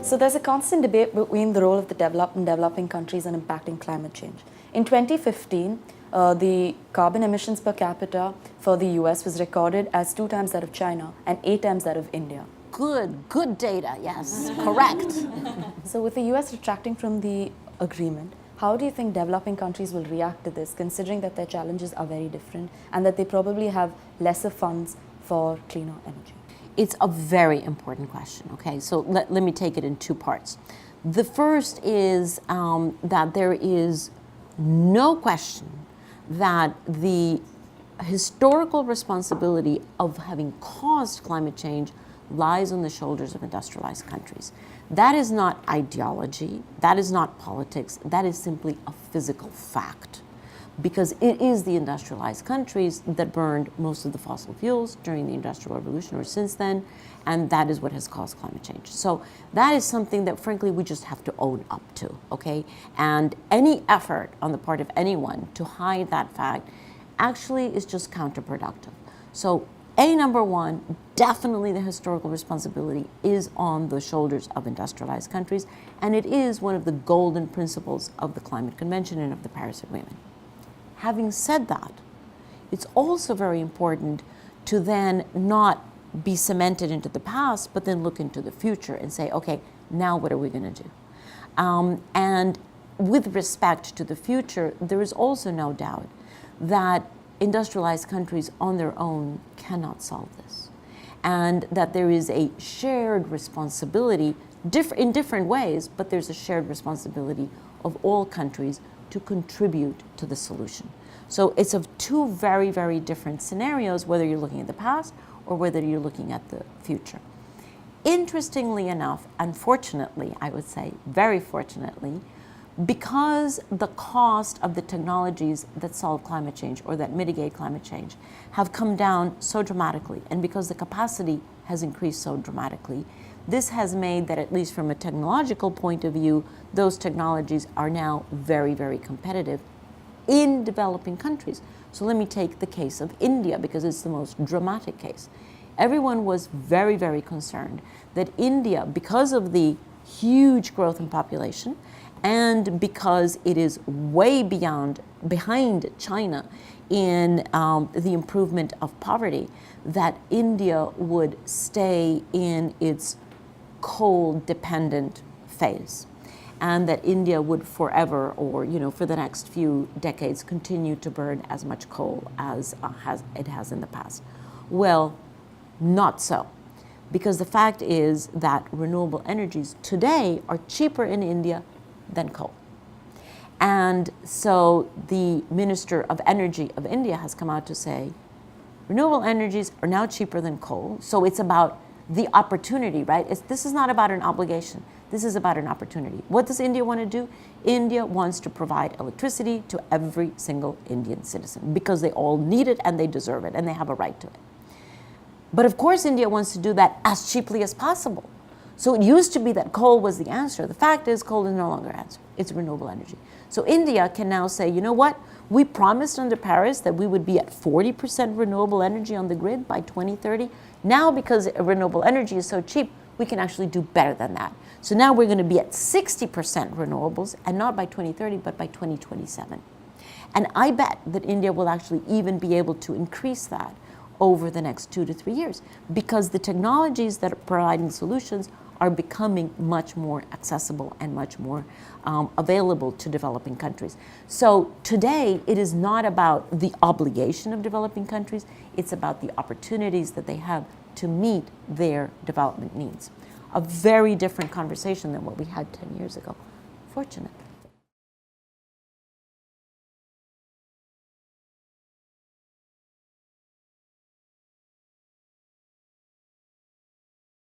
So there's a constant debate between the role of the developed and developing countries in impacting climate change. In 2015, the carbon emissions per capita for the US was recorded as 2 times that of China and 8 times that of India. Good data, yes, correct. So with the US retracting from the agreement, how do you think developing countries will react to this, considering that their challenges are very different and that they probably have lesser funds for cleaner energy? It's a very important question, okay? So let me take it in 2 parts. The first is that there is no question that the historical responsibility of having caused climate change lies on the shoulders of industrialized countries. That is not ideology, that is not politics, that is simply a physical fact. Because it is the industrialized countries that burned most of the fossil fuels during the Industrial Revolution or since then, and that is what has caused climate change. So that is something that frankly we just have to own up to, okay? And any effort on the part of anyone to hide that fact actually is just counterproductive. So number one, definitely the historical responsibility is on the shoulders of industrialized countries, and it is one of the golden principles of the Climate Convention and of the Paris Agreement. Having said that, it's also very important to then not be cemented into the past, but then look into the future and say, okay, now what are we going to do? And with respect to the future, there is also no doubt that industrialized countries on their own cannot solve this, and that there is a shared responsibility in different ways, but there's a shared responsibility of all countries to contribute to the solution. So it's of 2 very, very different scenarios, whether you're looking at the past or whether you're looking at the future. Interestingly enough, unfortunately, I would say, very fortunately, because the cost of the technologies that solve climate change or that mitigate climate change have come down so dramatically, and because the capacity has increased so dramatically, this has made that, at least from a technological point of view, those technologies are now very, very competitive in developing countries. So let me take the case of India, because it's the most dramatic case. Everyone was very, very concerned that India, because of the huge growth in population, and because it is way behind China in the improvement of poverty, that India would stay in its coal-dependent phase, and that India would forever, or for the next few decades, continue to burn as much coal as it has in the past. Well, not so, because the fact is that renewable energies today are cheaper in India than coal. And so the Minister of Energy of India has come out to say, renewable energies are now cheaper than coal, so it's about the opportunity, right? This is not about an obligation. This is about an opportunity. What does India want to do? India wants to provide electricity to every single Indian citizen because they all need it and they deserve it and they have a right to it. But of course, India wants to do that as cheaply as possible. So it used to be that coal was the answer. The fact is, coal is no longer the answer. It's renewable energy. So India can now say, you know what? We promised under Paris that we would be at 40% renewable energy on the grid by 2030. Now, because renewable energy is so cheap, we can actually do better than that. So now we're going to be at 60% renewables, and not by 2030, but by 2027. And I bet that India will actually even be able to increase that over the next 2 to 3 years, because the technologies that are providing solutions are becoming much more accessible and much more available to developing countries. So today, it is not about the obligation of developing countries, it's about the opportunities that they have to meet their development needs. A very different conversation than what we had 10 years ago, fortunately.